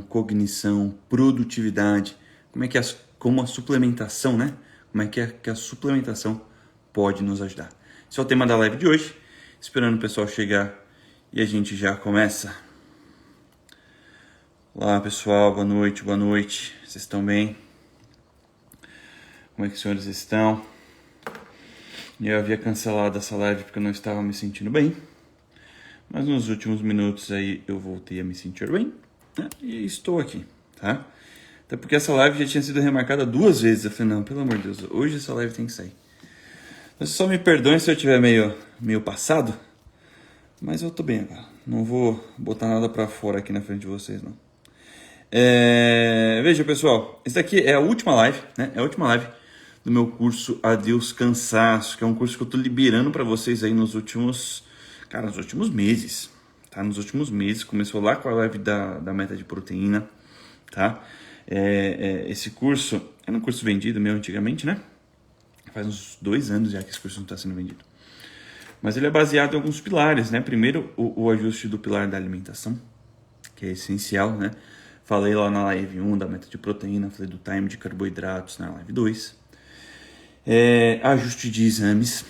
Cognição, produtividade, como a suplementação, né? Como é que a suplementação pode nos ajudar. Esse é o tema da live de hoje. Esperando o pessoal chegar e a gente já começa. Olá, pessoal, boa noite. Vocês estão bem? Como é que os senhores estão? Eu havia cancelado essa live porque eu não estava me sentindo bem. Mas nos últimos minutos aí eu voltei a me sentir bem, né? E estou aqui, tá? Até porque essa live já tinha sido remarcada 2 vezes. Eu falei, não, pelo amor de Deus, hoje essa live tem que sair. Então, só me perdoem se eu estiver meio passado, mas eu tô bem agora. Não vou botar nada pra fora aqui na frente de vocês, não. Veja, pessoal, essa daqui é a última live, né? É a última live do meu curso Adeus Cansaço, que é um curso que eu tô liberando pra vocês aí nos últimos meses, tá? Nos últimos meses, começou lá com a live da meta de proteína, tá? Esse curso era um curso vendido meu antigamente, né? Faz uns 2 anos já que esse curso não está sendo vendido. Mas ele é baseado em alguns pilares, né? Primeiro, o ajuste do pilar da alimentação, que é essencial, né? Falei lá na live 1 da meta de proteína, falei do time de carboidratos na live 2. Ajuste de exames,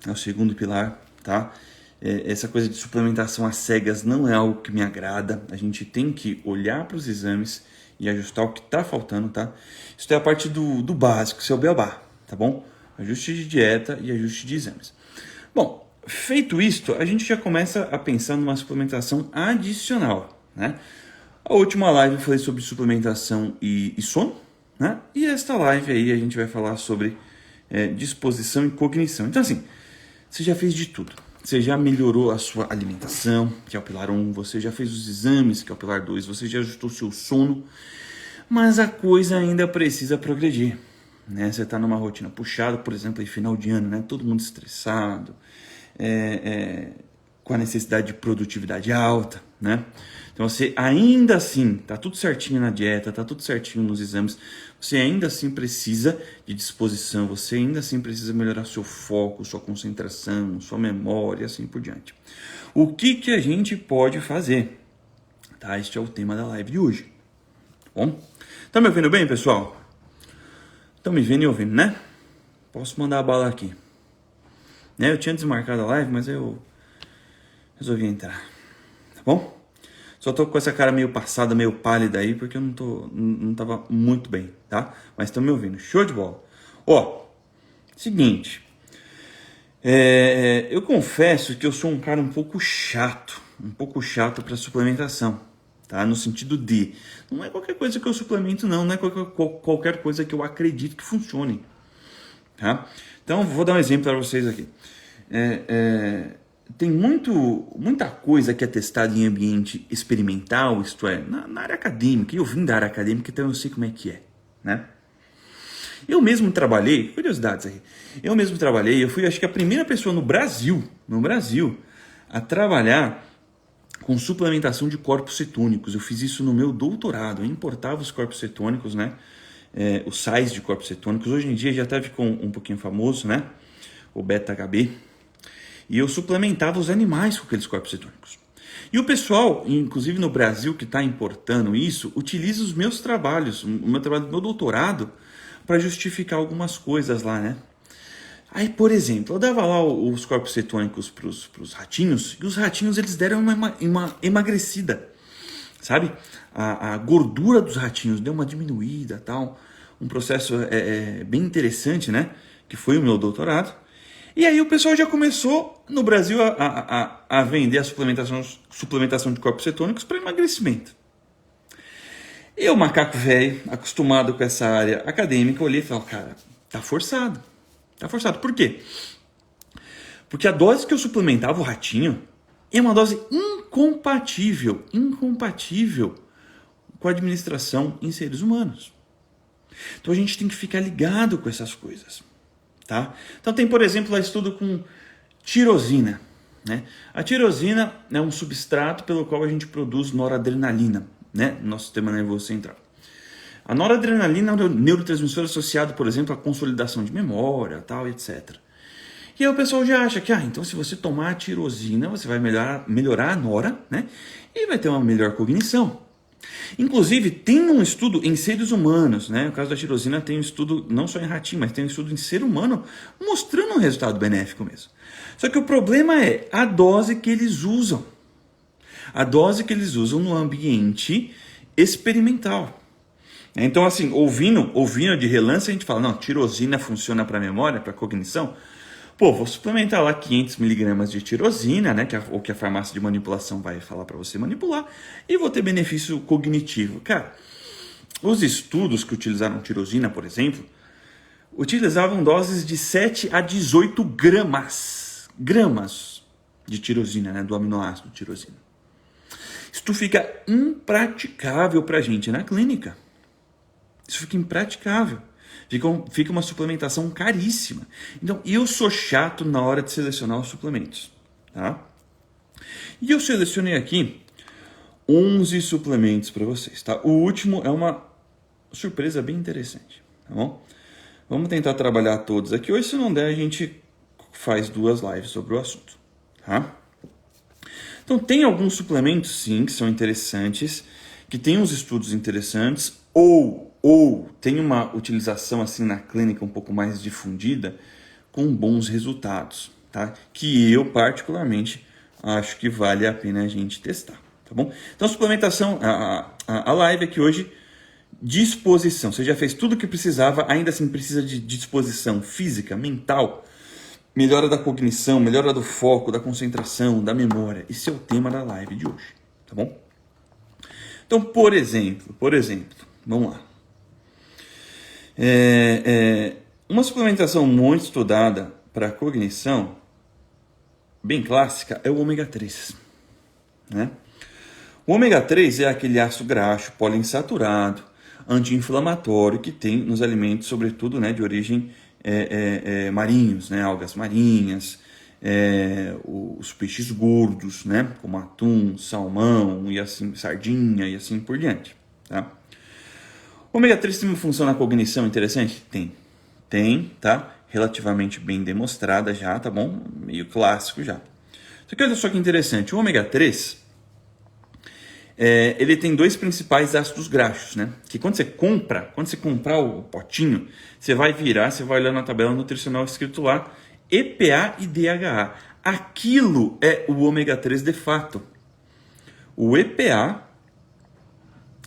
é o segundo pilar, tá? Essa coisa de suplementação às cegas não é algo que me agrada. A gente tem que olhar para os exames e ajustar o que está faltando, tá? Isso é a parte do básico, isso é o beabá, tá bom? Ajuste de dieta e ajuste de exames. Bom, feito isto, a gente já começa a pensar numa suplementação adicional, né? A última live eu falei sobre suplementação e sono, né? E esta live aí a gente vai falar sobre disposição e cognição. Então assim, você já fez de tudo. Você já melhorou a sua alimentação, que é o pilar 1, você já fez os exames, que é o pilar 2, você já ajustou o seu sono, mas a coisa ainda precisa progredir, né? Você está numa rotina puxada, por exemplo, em final de ano, né? Todo mundo estressado, com a necessidade de produtividade alta, né? Então você ainda assim, tá tudo certinho na dieta, tá tudo certinho nos exames, você ainda assim precisa de disposição, você ainda assim precisa melhorar seu foco, sua concentração, sua memória e assim por diante. O que a gente pode fazer? Tá? Este é o tema da live de hoje. Tá bom? Tá me ouvindo bem, pessoal? Estão me vendo e ouvindo, né? Posso mandar a bala aqui. Né? Eu tinha desmarcado a live, mas eu resolvi entrar. Tá bom? Só tô com essa cara meio passada, meio pálida aí, porque eu não tava muito bem, tá? Mas estão me ouvindo. Show de bola. Seguinte. Eu confesso que eu sou um cara um pouco chato para suplementação, tá? No sentido de, não é qualquer coisa que eu suplemento, não é qualquer coisa que eu acredito que funcione, tá? Então, vou dar um exemplo para vocês aqui. Tem muita coisa que é testada em ambiente experimental, isto é, na área acadêmica, e eu vim da área acadêmica, então eu sei como é que é, né? Eu mesmo trabalhei, curiosidades aí, eu fui acho que a primeira pessoa no Brasil, a trabalhar com suplementação de corpos cetônicos. Eu fiz isso no meu doutorado, eu importava os corpos cetônicos, né? Os sais de corpos cetônicos, hoje em dia já até ficou um pouquinho famoso, né? O beta-HB. E eu suplementava os animais com aqueles corpos cetônicos. E o pessoal, inclusive no Brasil, que está importando isso, utiliza os meus trabalhos, o meu trabalho do meu doutorado, para justificar algumas coisas lá, né? Aí, por exemplo, eu dava lá os corpos cetônicos para os ratinhos, e os ratinhos eles deram uma emagrecida, sabe? A gordura dos ratinhos deu uma diminuída, tal. Um processo bem interessante, né? Que foi o meu doutorado. E aí o pessoal já começou no Brasil a vender a suplementação de corpos cetônicos para emagrecimento. Eu, macaco velho, acostumado com essa área acadêmica, olhei e falei, cara, tá forçado. Tá forçado. Por quê? Porque a dose que eu suplementava o ratinho é uma dose incompatível com a administração em seres humanos. Então a gente tem que ficar ligado com essas coisas. Tá? Então tem, por exemplo, lá estudo com tirosina. Né? A tirosina é um substrato pelo qual a gente produz noradrenalina, né? No nosso sistema nervoso central. A noradrenalina é um neurotransmissor associado, por exemplo, à consolidação de memória, tal, etc. E aí o pessoal já acha que, então se você tomar a tirosina, você vai melhorar a nora, né? E vai ter uma melhor cognição. Inclusive, tem um estudo em seres humanos, né? No caso da tirosina tem um estudo não só em ratinho, mas tem um estudo em ser humano mostrando um resultado benéfico mesmo. Só que o problema é a dose que eles usam. A dose que eles usam no ambiente experimental. Então, assim, ouvindo de relance, a gente fala, não, tirosina funciona para memória, para cognição. Pô, vou suplementar lá 500 miligramas de tirosina, né, ou que a farmácia de manipulação vai falar para você manipular, e vou ter benefício cognitivo. Cara, os estudos que utilizaram tirosina, por exemplo, utilizavam doses de 7 a 18 gramas de tirosina, né, do aminoácido tirosina. Isto fica impraticável para a gente na clínica. Isso fica impraticável. Fica uma suplementação caríssima. Então, eu sou chato na hora de selecionar os suplementos. Tá? E eu selecionei aqui 11 suplementos para vocês. Tá? O último é uma surpresa bem interessante. Tá bom? Vamos tentar trabalhar todos aqui. Hoje, se não der, a gente faz 2 lives sobre o assunto. Tá? Então, tem alguns suplementos, sim, que são interessantes, que tem uns estudos interessantes, ou tem uma utilização assim na clínica um pouco mais difundida, com bons resultados, tá? Que eu, particularmente, acho que vale a pena a gente testar, tá bom? Então, suplementação, a live aqui hoje, disposição. Você já fez tudo o que precisava, ainda assim precisa de disposição física, mental, melhora da cognição, melhora do foco, da concentração, da memória. Esse é o tema da live de hoje, tá bom? Então, por exemplo, vamos lá. Uma suplementação muito estudada para cognição, bem clássica, é o ômega 3. Né? O ômega 3 é aquele ácido graxo poliinsaturado, anti-inflamatório que tem nos alimentos, sobretudo, né, de origem marinhos, né, algas marinhas, os peixes gordos, né, como atum, salmão, e assim, sardinha e assim por diante. Tá? O ômega 3 tem uma função na cognição interessante? Tem, tá? Relativamente bem demonstrada já, tá bom? Meio clássico já. Só que olha só que interessante, o ômega 3, ele tem 2 principais ácidos graxos, né? Que quando você comprar o potinho, você vai olhar na tabela nutricional escrito lá, EPA e DHA. Aquilo é o ômega 3 de fato. O EPA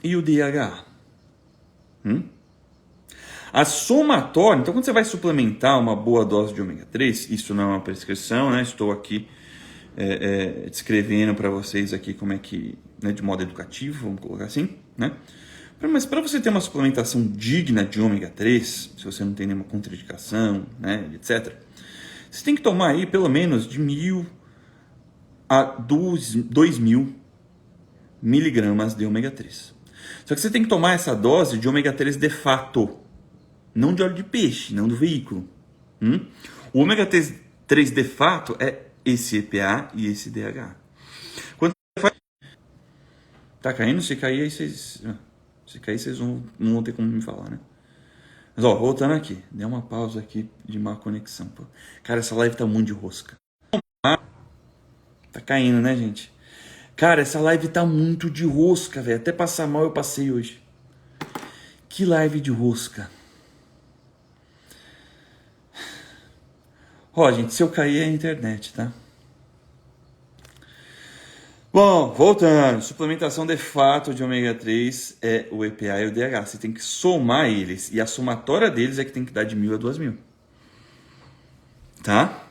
e o DHA. A somatória, então quando você vai suplementar uma boa dose de ômega 3, isso não é uma prescrição, né? Estou aqui descrevendo para vocês aqui como é que, né, de modo educativo, vamos colocar assim, né? Mas para você ter uma suplementação digna de ômega 3, se você não tem nenhuma contraindicação, né, etc., você tem que tomar aí pelo menos de 1.000 a 2.000 miligramas de ômega 3. Só que você tem que tomar essa dose de ômega 3 de fato, não de óleo de peixe, não do veículo. O ômega 3 de fato é esse EPA e esse DHA. Quando você faz... Tá caindo? Se cair, aí vocês não vão ter como me falar, né? Mas ó, voltando aqui, deu uma pausa aqui de má conexão. Pô. Cara, essa live tá muito de rosca. Tá caindo, né, gente? Cara, essa live tá muito de rosca, velho. Até passar mal eu passei hoje. Que live de rosca. Ó, gente, se eu cair é a internet, tá? Bom, voltando. Suplementação de fato de ômega 3 é o EPA e o DHA. Você tem que somar eles. E a somatória deles é que tem que dar de 1.000 a 2.000. Tá?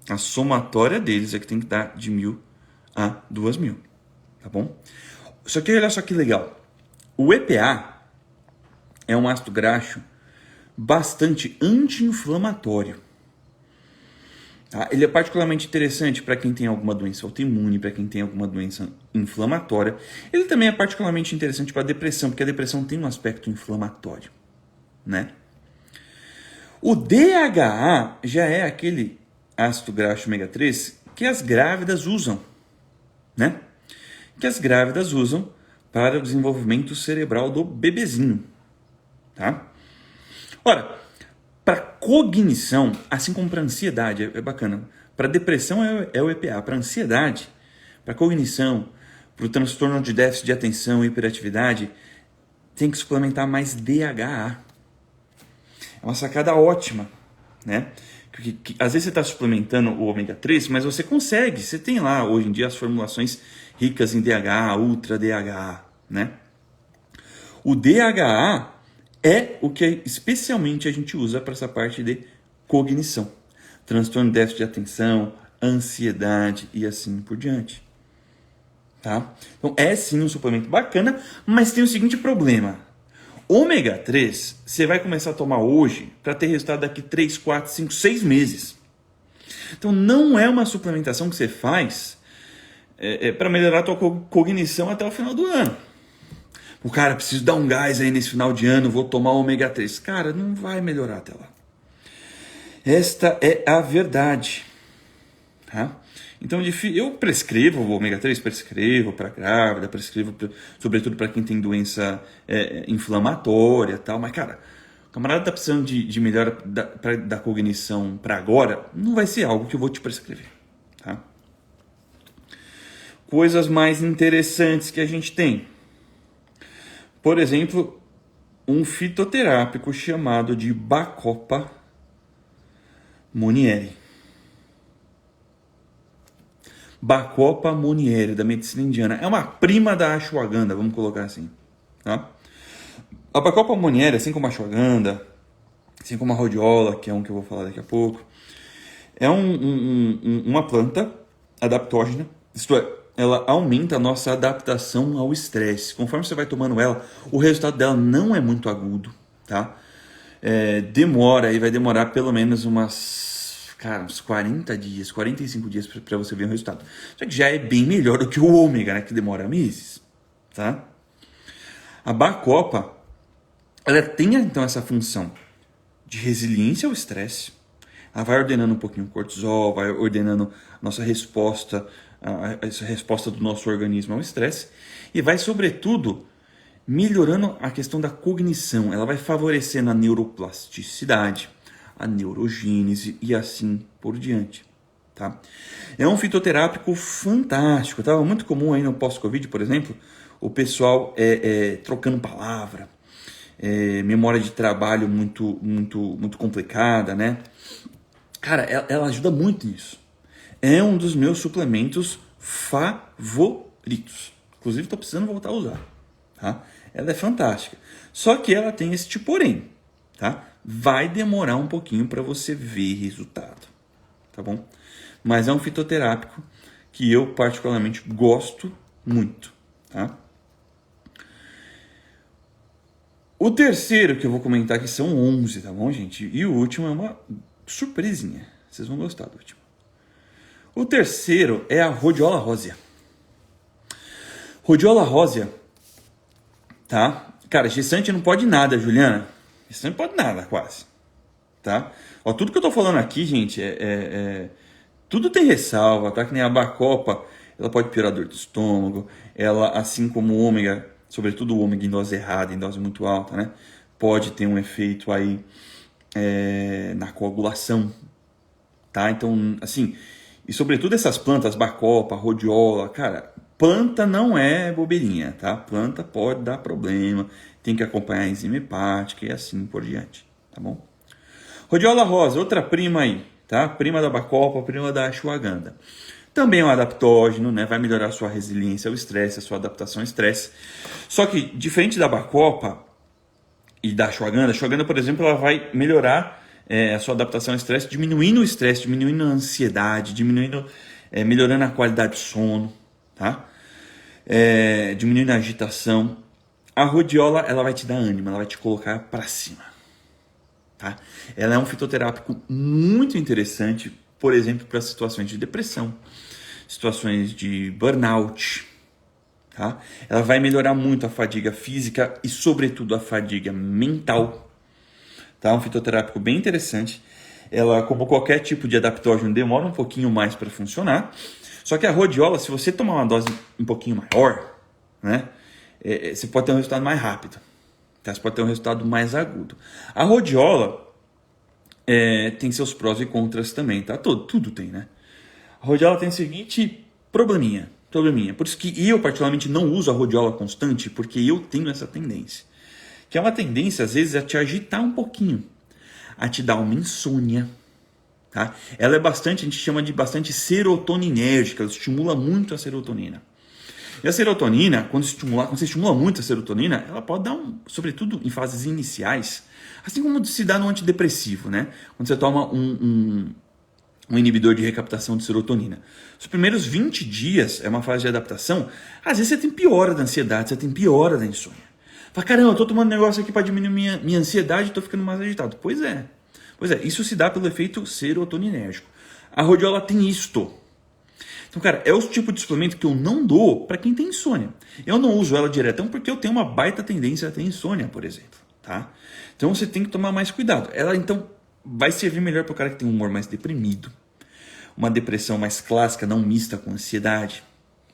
A somatória deles é que tem que dar de 1.000 a 2.000. Tá bom? Só que olha só que legal. O EPA é um ácido graxo bastante anti-inflamatório. Tá? Ele é particularmente interessante para quem tem alguma doença autoimune, para quem tem alguma doença inflamatória. Ele também é particularmente interessante para a depressão, porque a depressão tem um aspecto inflamatório, né? O DHA já é aquele ácido graxo ômega 3 que as grávidas usam, né? Que as grávidas usam para o desenvolvimento cerebral do bebezinho, tá? Ora, para cognição, assim como para ansiedade, é bacana. Para depressão é o EPA, para ansiedade, para cognição, para o transtorno de déficit de atenção e hiperatividade, tem que suplementar mais DHA. É uma sacada ótima, né? Que às vezes você está suplementando o ômega 3, mas você consegue, você tem lá hoje em dia as formulações ricas em DHA, Ultra DHA, né? O DHA é o que especialmente a gente usa para essa parte de cognição, transtorno de déficit de atenção, ansiedade e assim por diante. Tá? Então é sim um suplemento bacana, mas tem o seguinte problema. Ômega 3 você vai começar a tomar hoje para ter resultado daqui 3, 4, 5, 6 meses. Então não é uma suplementação que você faz para melhorar a tua cognição até o final do ano. O cara, preciso dar um gás aí nesse final de ano, vou tomar ômega 3. Cara, não vai melhorar até lá. Esta é a verdade. Tá? Então, eu prescrevo o ômega 3, prescrevo para grávida, prescrevo sobretudo para quem tem doença inflamatória e tal. Mas, cara, o camarada está precisando de melhora da cognição para agora, não vai ser algo que eu vou te prescrever. Tá? Coisas mais interessantes que a gente tem. Por exemplo, um fitoterápico chamado de Bacopa monnieri. Bacopa monnieri, da medicina indiana. É uma prima da ashwagandha, vamos colocar assim. Tá? A Bacopa monnieri, assim como a ashwagandha, assim como a rhodiola, que é um que eu vou falar daqui a pouco, é uma planta adaptógena, isto é, ela aumenta a nossa adaptação ao estresse. Conforme você vai tomando ela, o resultado dela não é muito agudo, tá? Vai demorar pelo menos uns 40 dias, 45 dias para você ver o resultado. Só que já é bem melhor do que o ômega, né, que demora meses, tá? A Bacopa, ela tem então essa função de resiliência ao estresse. Ela vai ordenando um pouquinho o cortisol, vai ordenando nossa resposta, essa resposta do nosso organismo ao estresse, e vai, sobretudo, melhorando a questão da cognição. Ela vai favorecendo a neuroplasticidade, a neurogênese e assim por diante. Tá? É um fitoterápico fantástico. Estava muito comum aí no pós-Covid, por exemplo, o pessoal trocando palavra, memória de trabalho muito complicada, né? Cara, ela ajuda muito nisso. É um dos meus suplementos favoritos. Inclusive, estou precisando voltar a usar. Tá? Ela é fantástica. Só que ela tem este porém. Tá? Vai demorar um pouquinho para você ver resultado. Tá bom? Mas é um fitoterápico que eu particularmente gosto muito. Tá? O terceiro que eu vou comentar aqui são 11, tá bom, gente? E o último é uma surpresinha. Vocês vão gostar do último. O terceiro é a Rhodiola rosea. Rhodiola rosea, tá? Cara, gestante não pode nada, Juliana. Gestante não pode nada, quase. Tá? Ó, tudo que eu tô falando aqui, gente, tudo tem ressalva, tá? Que nem a Bacopa, ela pode piorar a dor do estômago. Ela, assim como o ômega, sobretudo o ômega em dose errada, em dose muito alta, né? Pode ter um efeito aí na coagulação, tá? Então, assim, e sobretudo essas plantas, Bacopa, Rhodiola, cara, planta não é bobeirinha, tá? Planta pode dar problema, tem que acompanhar a enzima hepática e assim por diante, tá bom? Rhodiola rosa, outra prima aí, tá? Prima da Bacopa, prima da ashwagandha. Também é um adaptógeno, né? Vai melhorar a sua resiliência ao estresse, a sua adaptação ao estresse. Só que, diferente da Bacopa e da ashwagandha, a ashwagandha, por exemplo, ela vai melhorar a sua adaptação ao estresse, diminuindo o estresse, diminuindo a ansiedade, melhorando a qualidade do sono, tá? Diminuindo a agitação. A rhodiola, ela vai te dar ânimo, ela vai te colocar para cima, tá? Ela é um fitoterápico muito interessante, por exemplo, para situações de depressão, situações de burnout, tá? Ela vai melhorar muito a fadiga física e, sobretudo, a fadiga mental. Tá? Um fitoterápico bem interessante. Ela, como qualquer tipo de adaptógeno, demora um pouquinho mais para funcionar. Só que a rhodiola, se você tomar uma dose um pouquinho maior, né, você pode ter um resultado mais rápido. Tá? Você pode ter um resultado mais agudo. A rhodiola tem seus prós e contras também. Tá? Tudo tem, né? A rhodiola tem o seguinte probleminha. probleminha. Por isso que eu, particularmente, não uso a rhodiola constante, porque eu tenho essa tendência. Que é uma tendência, às vezes, a te agitar um pouquinho, a te dar uma insônia. Tá? Ela é bastante, a gente chama de bastante serotoninérgica, ela estimula muito a serotonina. E a serotonina, quando você estimula muito a serotonina, ela pode dar sobretudo em fases iniciais, assim como se dá no antidepressivo, né? Quando você toma um inibidor de recaptação de serotonina. Os primeiros 20 dias é uma fase de adaptação, às vezes você tem piora da ansiedade, você tem piora da insônia. Fala, caramba, eu tô tomando um negócio aqui para diminuir minha ansiedade e tô ficando mais agitado. Pois é, isso se dá pelo efeito serotoninérgico. A rhodiola tem isto. Então, cara, é o tipo de suplemento que eu não dou para quem tem insônia. Eu não uso ela diretão porque eu tenho uma baita tendência a ter insônia, por exemplo, tá? Então você tem que tomar mais cuidado. Ela, então, vai servir melhor para o cara que tem um humor mais deprimido, uma depressão mais clássica, não mista com ansiedade,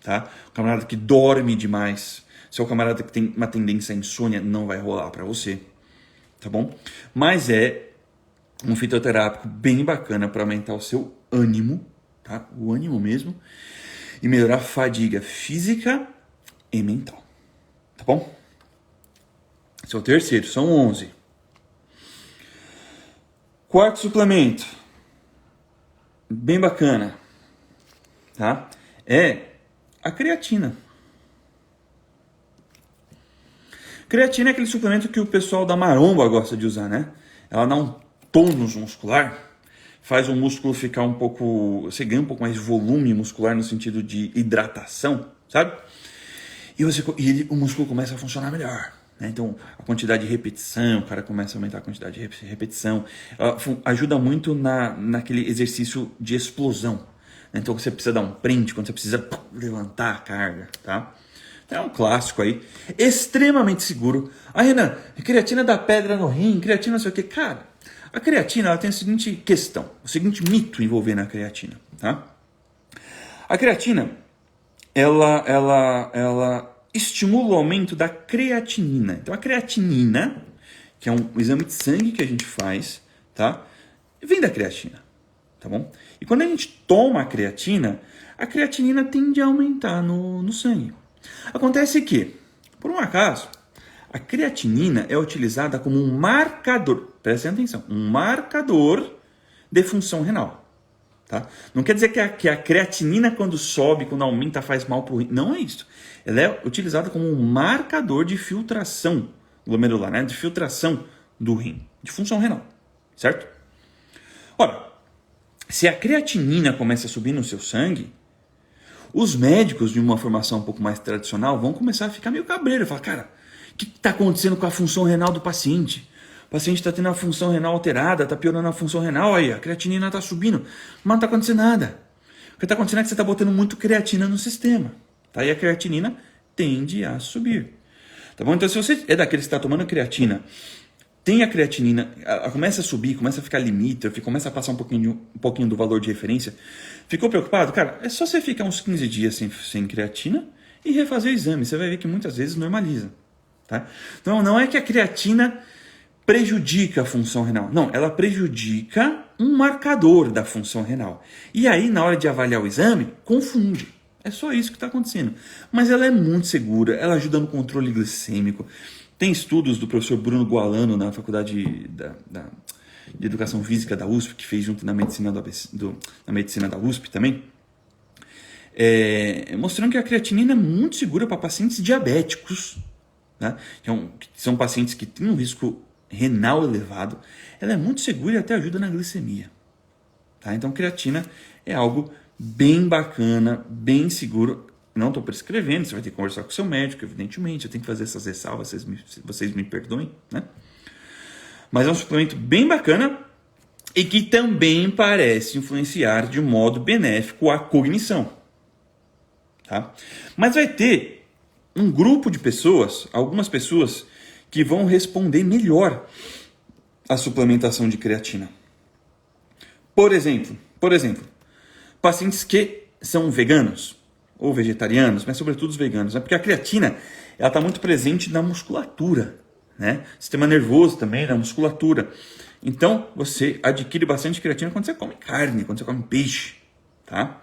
tá? O camarada que dorme demais. Se é o camarada que tem uma tendência à insônia, não vai rolar para você, tá bom? Mas é um fitoterápico bem bacana para aumentar o seu ânimo, tá? O ânimo mesmo, e melhorar a fadiga física e mental, tá bom? Esse é o terceiro, são 11. Quarto suplemento, bem bacana, tá? É a creatina. Creatina é aquele suplemento que o pessoal da maromba gosta de usar, né? Ela dá um tônus muscular, faz o músculo ficar um pouco... Você ganha um pouco mais de volume muscular no sentido de hidratação, sabe? E o músculo começa a funcionar melhor. Né? Então, a quantidade de repetição, o cara começa a aumentar a quantidade de repetição. Ela ajuda muito naquele exercício de explosão. Né? Então, você precisa dar um print, quando você precisa levantar a carga, tá? É um clássico aí, extremamente seguro. Ah, Renan, creatina dá pedra no rim, creatina não sei o que. Cara, a creatina ela tem a seguinte questão, o seguinte mito envolvendo a creatina. Tá? A creatina, ela estimula o aumento da creatinina. Então a creatinina, que é um exame de sangue que a gente faz, tá? Vem da creatina, tá bom? E quando a gente toma a creatinina tende a aumentar no sangue. Acontece que, por um acaso, a creatinina é utilizada como um marcador, prestem atenção, um marcador de função renal. Tá? Não quer dizer que a creatinina, quando sobe, quando aumenta, faz mal para o rim. Não é isso. Ela é utilizada como um marcador de filtração glomerular, né? De filtração do rim, de função renal. Certo? Ora, se a creatinina começa a subir no seu sangue, os médicos de uma formação um pouco mais tradicional vão começar a ficar meio cabreiro. Falar, cara, o que está acontecendo com a função renal do paciente? O paciente está tendo a função renal alterada, está piorando a função renal, aí a creatinina está subindo, mas não está acontecendo nada. O que está acontecendo é que você está botando muito creatina no sistema. Tá? E a creatinina tende a subir. Tá bom? Então, se você é daqueles que está tomando creatina, tem a creatinina, ela começa a subir, começa a ficar limítrofe, começa a passar um pouquinho do valor de referência. Ficou preocupado? Cara, é só você ficar uns 15 dias sem creatina e refazer o exame. Você vai ver que muitas vezes normaliza. Tá? Então, não é que a creatina prejudica a função renal. Não, ela prejudica um marcador da função renal. E aí, na hora de avaliar o exame, confunde. É só isso que está acontecendo. Mas ela é muito segura, ela ajuda no controle glicêmico. Tem estudos do professor Bruno Gualano na Faculdade de Educação Física da USP, que fez junto na medicina, na medicina da USP também, mostrando que a creatinina é muito segura para pacientes diabéticos, né? Que são pacientes que têm um risco renal elevado. Ela é muito segura e até ajuda na glicemia. Tá? Então, creatina é algo bem bacana, bem seguro. Não estou prescrevendo, você vai ter que conversar com o seu médico, evidentemente. Eu tenho que fazer essas ressalvas, vocês me perdoem, né? Mas é um suplemento bem bacana e que também parece influenciar de modo benéfico a cognição. Tá? Mas vai ter um grupo de pessoas, algumas pessoas, que vão responder melhor à suplementação de creatina. Por exemplo, pacientes que são veganos ou vegetarianos, mas sobretudo os veganos, né? Porque a creatina está muito presente na musculatura, né? Sistema nervoso também, na musculatura. Então, você adquire bastante creatina quando você come carne, quando você come peixe, tá?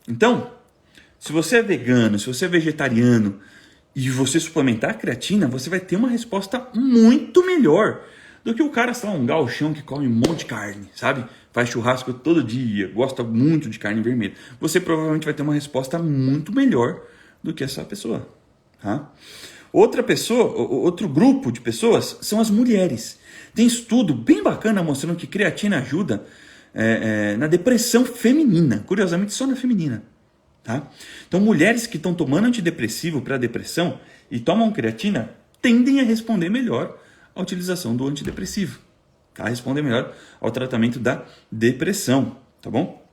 Então, se você é vegano, se você é vegetariano e você suplementar a creatina, você vai ter uma resposta muito melhor do que o cara, sei lá, um gauchão que come um monte de carne, sabe? Faz churrasco todo dia, gosta muito de carne vermelha. Você provavelmente vai ter uma resposta muito melhor do que essa pessoa, tá? Outro grupo de pessoas são as mulheres. Tem estudo bem bacana mostrando que creatina ajuda na depressão feminina, curiosamente só na feminina. Tá? Então, mulheres que estão tomando antidepressivo para depressão e tomam creatina tendem a responder melhor à utilização do antidepressivo. Tá? Respondem melhor ao tratamento da depressão. Tá bom?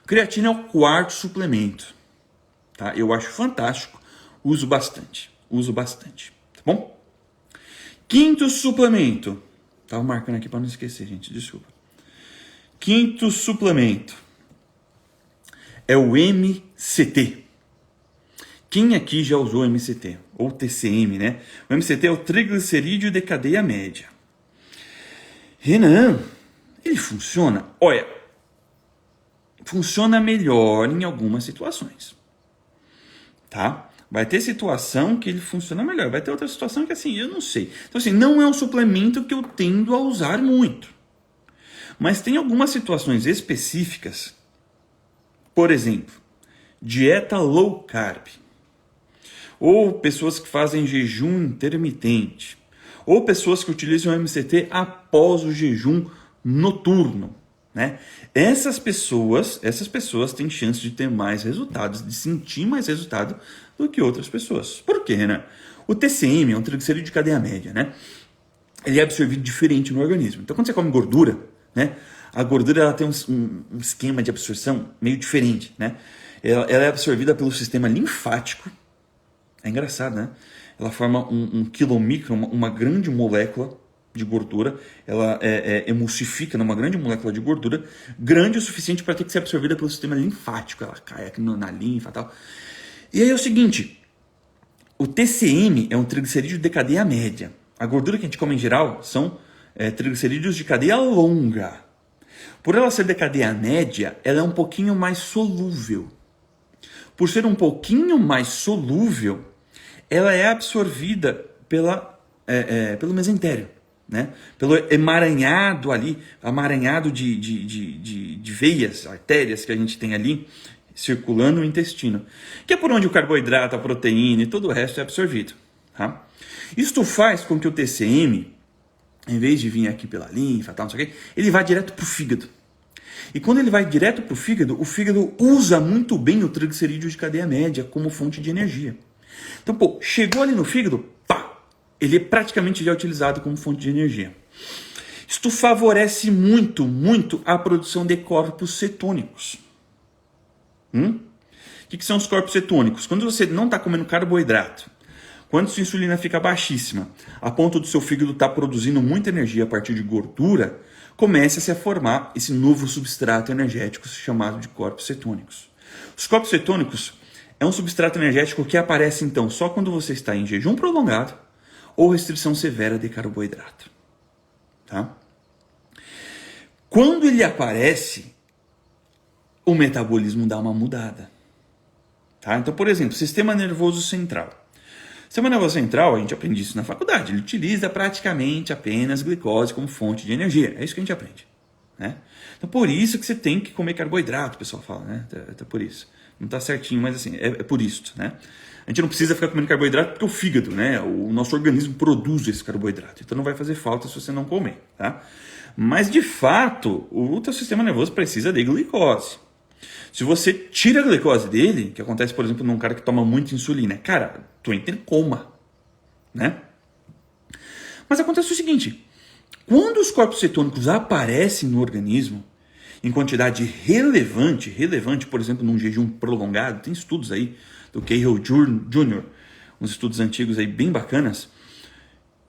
Creatina é o quarto suplemento. Tá? Eu acho fantástico. Uso bastante. Tá bom? Quinto suplemento. Estava marcando aqui para não esquecer, gente. Desculpa. Quinto suplemento é o MCT. Quem aqui já usou MCT? Ou TCM, né? O MCT é o triglicerídeo de cadeia média. Renan, ele funciona? Olha, funciona melhor em algumas situações. Tá? Vai ter situação que ele funciona melhor. Vai ter outra situação que assim, eu não sei. Então assim, não é um suplemento que eu tendo a usar muito. Mas tem algumas situações específicas. Por exemplo, dieta low carb, ou pessoas que fazem jejum intermitente, ou pessoas que utilizam o MCT após o jejum noturno, né? Essas pessoas têm chance de ter mais resultados, de sentir mais resultado do que outras pessoas. Por quê, né? O TCM é um triglicerídeo de cadeia média, né? Ele é absorvido diferente no organismo. Então, quando você come gordura, né? A gordura ela tem um esquema de absorção meio diferente, né? Ela é absorvida pelo sistema linfático. É engraçado, né? Ela forma um quilomicro, uma grande molécula de gordura. Ela emulsifica numa grande molécula de gordura, grande o suficiente para ter que ser absorvida pelo sistema linfático. Ela cai aqui na linfa e tal. E aí é o seguinte, o TCM é um triglicerídeo de cadeia média. A gordura que a gente come em geral são triglicerídeos de cadeia longa. Por ela ser de cadeia média, ela é um pouquinho mais solúvel. Por ser um pouquinho mais solúvel, ela é absorvida pelo mesentério, né? Pelo emaranhado ali, de veias, artérias que a gente tem ali, circulando no intestino, que é por onde o carboidrato, a proteína e todo o resto é absorvido. Tá? Isto faz com que o TCM, em vez de vir aqui pela linfa, tal, não sei o quê, ele vai direto para o fígado. E quando ele vai direto para o fígado usa muito bem o triglicerídeo de cadeia média como fonte de energia. Então, chegou ali no fígado, ele é praticamente já utilizado como fonte de energia. Isto favorece muito, muito a produção de corpos cetônicos. O que são os corpos cetônicos? Quando você não está comendo carboidrato, quando sua insulina fica baixíssima, a ponto do seu fígado estar produzindo muita energia a partir de gordura, começa-se a formar esse novo substrato energético chamado de corpos cetônicos. Os corpos cetônicos é um substrato energético que aparece então só quando você está em jejum prolongado ou restrição severa de carboidrato. Tá? Quando ele aparece, o metabolismo dá uma mudada. Tá? Então, por exemplo, sistema nervoso central. Sistema nervoso central, a gente aprende isso na faculdade, ele utiliza praticamente apenas glicose como fonte de energia. É isso que a gente aprende. Né? Então, por isso que você tem que comer carboidrato, o pessoal fala, né? Tá por isso. Não está certinho, mas assim, é por isso, né? A gente não precisa ficar comendo carboidrato porque o fígado, né? O nosso organismo produz esse carboidrato. Então não vai fazer falta se você não comer, tá? Mas de fato, o teu sistema nervoso precisa de glicose. Se você tira a glicose dele, que acontece, por exemplo, num cara que toma muita insulina, cara, tu entra em coma, né? Mas acontece o seguinte, quando os corpos cetônicos aparecem no organismo, em quantidade relevante, por exemplo, num jejum prolongado, tem estudos aí do Cahill Jr., uns estudos antigos aí bem bacanas,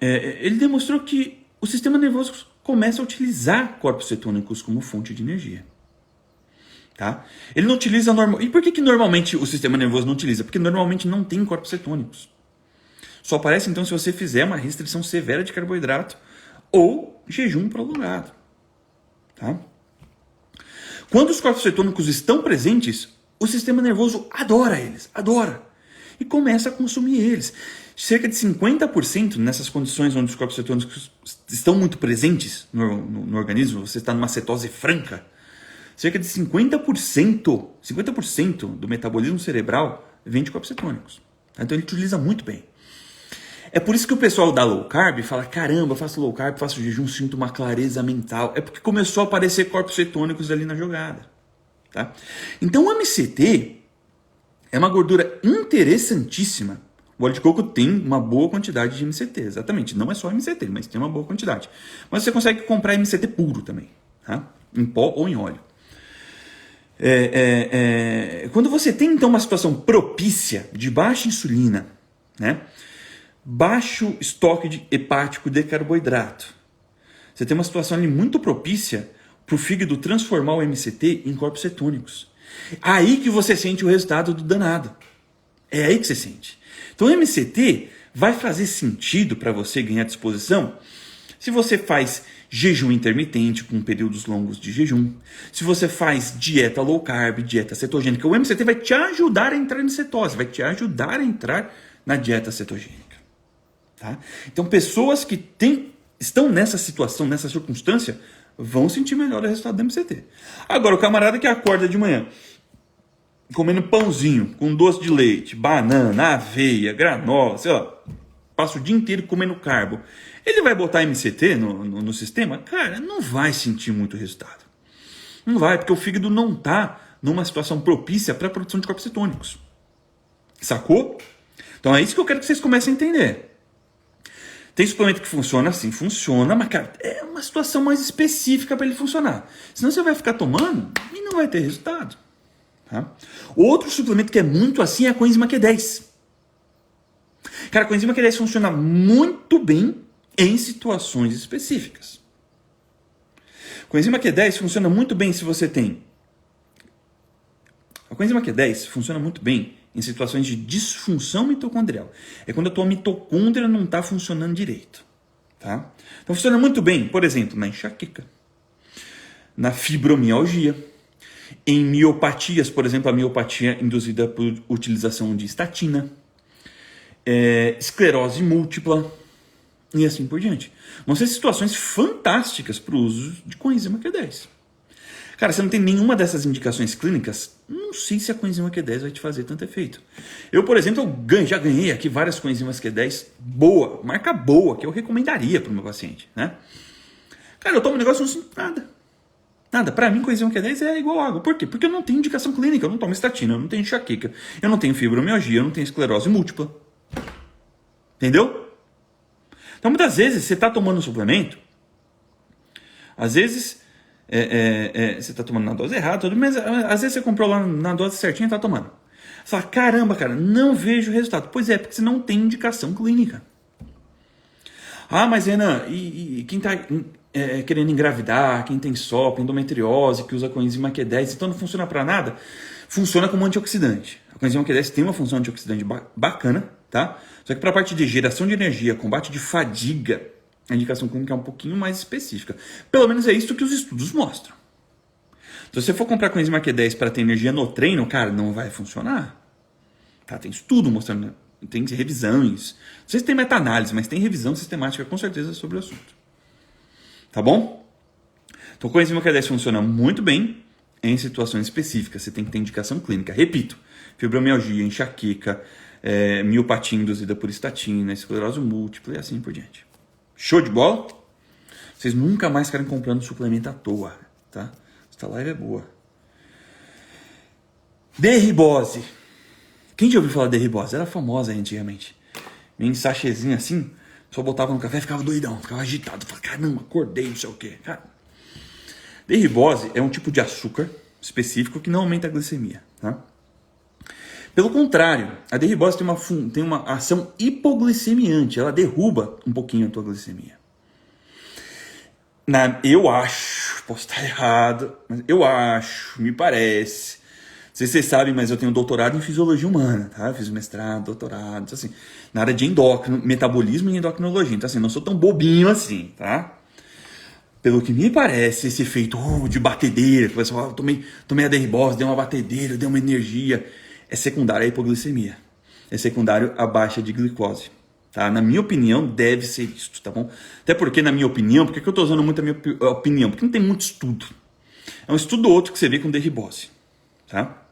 ele demonstrou que o sistema nervoso começa a utilizar corpos cetônicos como fonte de energia. Tá? Ele não utiliza normal. E por que normalmente o sistema nervoso não utiliza? Porque normalmente não tem corpos cetônicos. Só aparece então se você fizer uma restrição severa de carboidrato ou jejum prolongado. Tá? Quando os corpos cetônicos estão presentes, o sistema nervoso adora eles, adora. E começa a consumir eles. Cerca de 50% nessas condições onde os corpos cetônicos estão muito presentes no organismo, você está numa cetose franca, cerca de 50% do metabolismo cerebral vem de corpos cetônicos. Então ele utiliza muito bem. É por isso que o pessoal da low carb fala, caramba, eu faço low carb, faço jejum, sinto uma clareza mental. É porque começou a aparecer corpos cetônicos ali na jogada. Tá? Então o MCT é uma gordura interessantíssima. O óleo de coco tem uma boa quantidade de MCT, exatamente. Não é só MCT, mas tem uma boa quantidade. Mas você consegue comprar MCT puro também, tá? Em pó ou em óleo. Quando você tem, então, uma situação propícia de baixa insulina, né? Baixo estoque hepático de carboidrato, você tem uma situação ali muito propícia para o fígado transformar o MCT em corpos cetônicos. Aí que você sente o resultado do danado. É aí que você sente. Então o MCT vai fazer sentido para você ganhar disposição se você faz jejum intermitente com períodos longos de jejum, se você faz dieta low carb, dieta cetogênica. O MCT vai te ajudar a entrar em cetose, vai te ajudar a entrar na dieta cetogênica. Tá? Então pessoas que estão nessa situação, nessa circunstância, vão sentir melhor o resultado do MCT. Agora, o camarada que acorda de manhã comendo pãozinho com doce de leite, banana, aveia, granola, sei lá, passa o dia inteiro comendo carbo, ele vai botar MCT no sistema? Cara, não vai sentir muito resultado. Não vai, porque o fígado não está numa situação propícia para a produção de corpos cetônicos. Sacou? Então é isso que eu quero que vocês comecem a entender. Tem suplemento que funciona assim, funciona, mas cara, é uma situação mais específica para ele funcionar. Senão você vai ficar tomando e não vai ter resultado. Tá? Outro suplemento que é muito assim é a coenzima Q10. Cara, a coenzima Q10 funciona muito bem em situações específicas. A coenzima Q10 funciona muito bem se você tem... A coenzima Q10 funciona muito bem em situações de disfunção mitocondrial. É quando a tua mitocôndria não está funcionando direito. Tá? Então funciona muito bem, por exemplo, na enxaqueca, na fibromialgia, em miopatias, por exemplo, a miopatia induzida por utilização de estatina, esclerose múltipla e assim por diante. Vão ser situações fantásticas para o uso de coenzima Q10. Cara, você não tem nenhuma dessas indicações clínicas, não sei se a coenzima Q10 vai te fazer tanto efeito. Eu, por exemplo, já ganhei aqui várias coenzimas Q10 boa, marca boa, que eu recomendaria para o meu paciente, né? Cara, eu tomo um negócio e não sinto nada. Nada. Para mim, coenzima Q10 é igual água. Por quê? Porque eu não tenho indicação clínica, eu não tomo estatina, eu não tenho enxaqueca, eu não tenho fibromialgia, eu não tenho esclerose múltipla. Entendeu? Então, muitas vezes, você está tomando um suplemento, às vezes... você está tomando na dose errada, mas às vezes você comprou lá na dose certinha e está tomando. Você fala, caramba, cara, não vejo resultado. Pois é, porque você não tem indicação clínica. Ah, mas Renan, e quem está querendo engravidar, quem tem SOP, endometriose, que usa coenzima Q10, então não funciona para nada? Funciona como antioxidante. A coenzima Q10 tem uma função antioxidante bacana, tá? Só que para a parte de geração de energia, combate de fadiga, a indicação clínica é um pouquinho mais específica. Pelo menos é isso que os estudos mostram. Se você for comprar coenzima Q10 para ter energia no treino, cara, não vai funcionar. Tá? Tem estudo mostrando, tem revisões. Não sei se tem meta-análise, mas tem revisão sistemática com certeza sobre o assunto. Tá bom? Então, coenzima Q10 funciona muito bem em situações específicas. Você tem que ter indicação clínica. Repito, fibromialgia, enxaqueca, miopatia induzida por estatina, esclerose múltipla e assim por diante. Show de bola? Vocês nunca mais ficarem comprando suplemento à toa, tá? Esta live é boa. Derribose. Quem já ouviu falar de derribose? Era famosa antigamente. Em sachêzinho assim, só botava no café e ficava doidão, ficava agitado. Falava, caramba, acordei, não sei o quê. Cara, derribose é um tipo de açúcar específico que não aumenta a glicemia, tá? Pelo contrário, a derribose tem uma ação hipoglicemiante. Ela derruba um pouquinho a tua glicemia. Eu acho, posso estar errado, mas eu acho, me parece. Não sei se vocês sabem, mas eu tenho doutorado em fisiologia humana, tá? Eu fiz mestrado, doutorado, então, assim, na área de endócrino, metabolismo e endocrinologia. Então, assim, não sou tão bobinho assim, tá? pelo que me parece, esse efeito de batedeira, que o pessoal tomei a derribose, deu uma batedeira, deu uma energia, é secundário à hipoglicemia. É secundário à baixa de glicose. Tá? Na minha opinião, deve ser isso, tá bom? Até porque, na minha opinião, por que eu estou usando muito a minha opinião? Porque não tem muito estudo. É um estudo ou outro que você vê com derribose. Tá?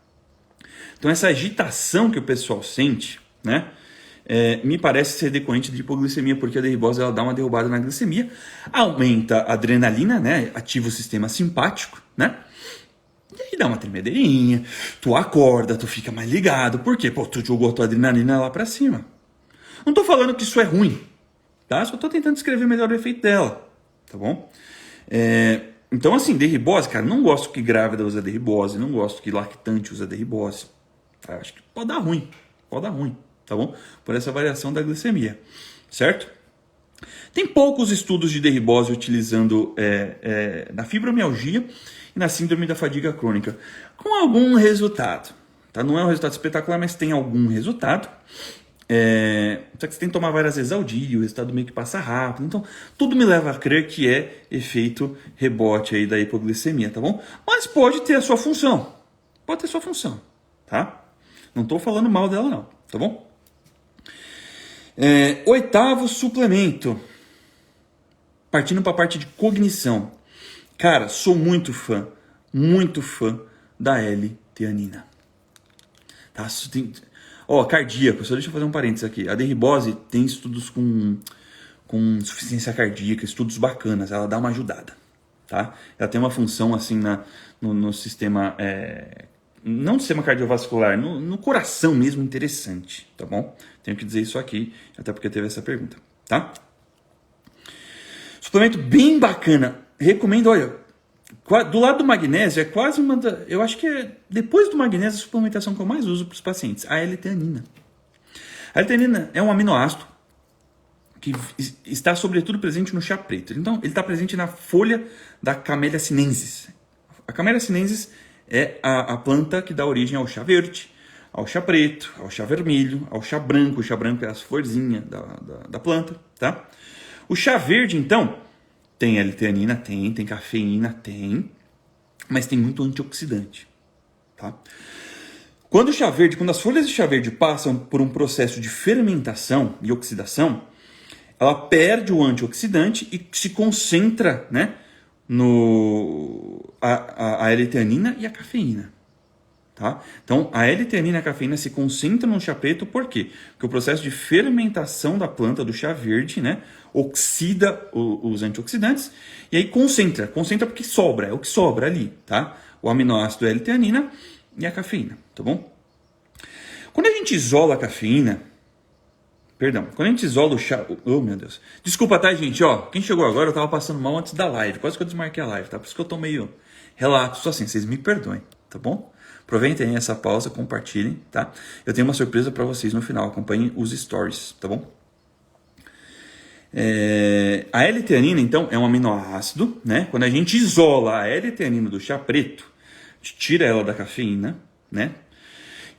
Então, essa agitação que o pessoal sente, né? Me parece ser decorrente de hipoglicemia, porque a derribose ela dá uma derrubada na glicemia, aumenta a adrenalina, né? Ativa o sistema simpático, né? E aí dá uma tremedeirinha, tu acorda, tu fica mais ligado. Por quê? Pô, tu jogou a tua adrenalina lá pra cima. Não tô falando que isso é ruim, tá? Só tô tentando descrever melhor o efeito dela, tá bom? Então, assim, derribose, cara, não gosto que grávida usa derribose, não gosto que lactante usa derribose. Tá? Acho que pode dar ruim, tá bom? Por essa variação da glicemia, certo? Tem poucos estudos de derribose utilizando na fibromialgia e na síndrome da fadiga crônica, com algum resultado. Tá? Não é um resultado espetacular, mas tem algum resultado. Só que você tem que tomar várias vezes ao dia, o resultado meio que passa rápido. Então, tudo me leva a crer que é efeito rebote aí da hipoglicemia, tá bom? Mas pode ter a sua função. Pode ter sua função, tá? Não estou falando mal dela não, tá bom? Oitavo suplemento. Partindo para a parte de cognição. Cara, sou muito fã da L-teanina. Tá? Cardíaco, só deixa eu fazer um parênteses aqui. A derribose tem estudos com insuficiência cardíaca, estudos bacanas, ela dá uma ajudada. Tá? Ela tem uma função assim no sistema, não no sistema cardiovascular, no coração mesmo interessante, tá bom? Tenho que dizer isso aqui, até porque teve essa pergunta, tá? Suplemento bem bacana, recomendo, olha, do lado do magnésio é quase eu acho que depois do magnésio a suplementação que eu mais uso para os pacientes, a L-teanina. A L-teanina é um aminoácido que está sobretudo presente no chá preto. Então, ele está presente na folha da Camellia sinensis. A Camellia sinensis é a planta que dá origem ao chá verde, ao chá preto, ao chá vermelho, ao chá branco. O chá branco é as florzinhas da planta, tá? O chá verde, então, tem L-teanina, tem cafeína, mas tem muito antioxidante, tá? Quando as folhas de chá verde passam por um processo de fermentação e oxidação, ela perde o antioxidante e se concentra, né, a L-teanina e a cafeína. Tá? Então, a L-teanina e a cafeína se concentram no chá preto, por quê? Porque o processo de fermentação da planta do chá verde, né, oxida os antioxidantes e aí concentra porque sobra, é o que sobra ali, tá? O aminoácido L-teanina e a cafeína, tá bom? Quando a gente isola a cafeína, quando a gente isola o chá... Oh, meu Deus. Desculpa, tá, gente? Quem chegou agora, eu tava passando mal antes da live. Quase que eu desmarquei a live, tá? Por isso que eu tô meio relapso assim. Vocês me perdoem, tá bom? Aproveitem essa pausa, compartilhem, tá? Eu tenho uma surpresa para vocês no final. Acompanhem os stories, tá bom? A L-teanina, então, é um aminoácido, né? Quando a gente isola a L-teanina do chá preto, a gente tira ela da cafeína, né?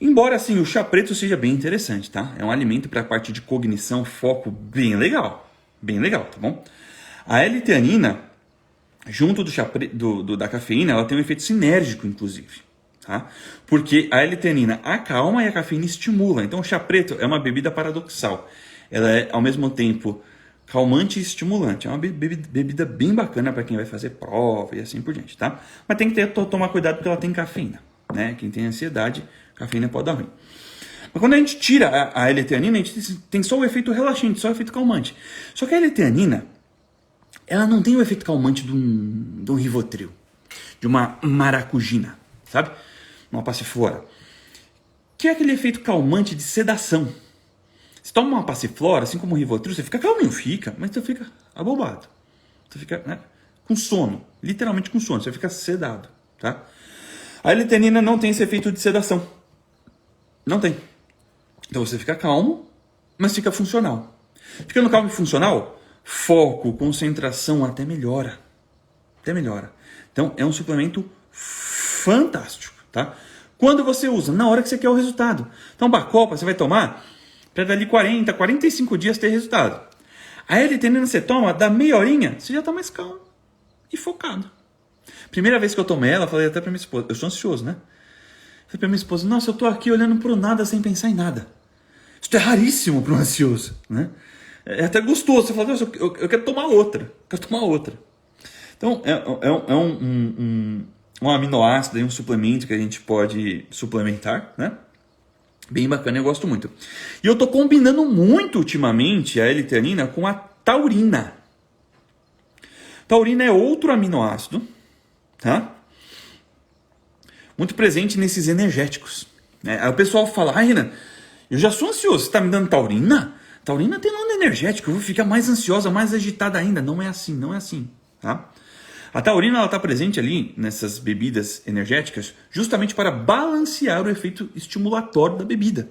Embora, assim, o chá preto seja bem interessante, tá? É um alimento para a parte de cognição, foco bem legal, tá bom? A L-teanina, junto da cafeína, ela tem um efeito sinérgico, inclusive, tá? Porque a L-teanina acalma e a cafeína estimula. Então, o chá preto é uma bebida paradoxal. Ela é, ao mesmo tempo, calmante e estimulante. É uma bebida bem bacana para quem vai fazer prova e assim por diante, tá? Mas tem que tomar cuidado porque ela tem cafeína, né? Quem tem ansiedade, cafeína pode dar ruim. Mas quando a gente tira a L-teanina, a gente tem só o efeito relaxante, só o efeito calmante. Só que a L-teanina, ela não tem o efeito calmante de um Rivotril, de uma maracujina, sabe? Uma passiflora. Que é aquele efeito calmante de sedação. Você toma uma passiflora, assim como o Rivotril, você fica calminho, mas você fica abobado. Você fica, né, com sono, literalmente com sono, você fica sedado, tá? A L-teanina não tem esse efeito de sedação. Não tem. Então você fica calmo, mas fica funcional. Ficando calmo e funcional, foco, concentração até melhora. Então é um suplemento fantástico, tá? Quando você usa? Na hora que você quer o resultado. Então Bacopa você vai tomar para dali 40, 45 dias ter resultado. A L-teanina você toma, dá meia horinha, você já está mais calmo. e focado. Primeira vez que eu tomei ela, eu falei até pra minha esposa, eu sou ansioso, né? Falei pra minha esposa, nossa, eu tô aqui olhando pro nada sem pensar em nada. Isso é raríssimo para um ansioso, né? É até gostoso, você fala, nossa, eu quero tomar outra, Então, é um aminoácido, um suplemento que a gente pode suplementar, né? Bem bacana, eu gosto muito. E eu tô combinando muito ultimamente a L-teanina com a taurina. Taurina é outro aminoácido, tá? Muito presente nesses energéticos. Né? Aí o pessoal fala, Renan, eu já sou ansioso, você tá me dando taurina? Taurina tem nome energético, eu vou ficar mais ansiosa, mais agitada ainda. Não é assim, tá? A taurina, ela tá presente ali nessas bebidas energéticas justamente para balancear o efeito estimulatório da bebida.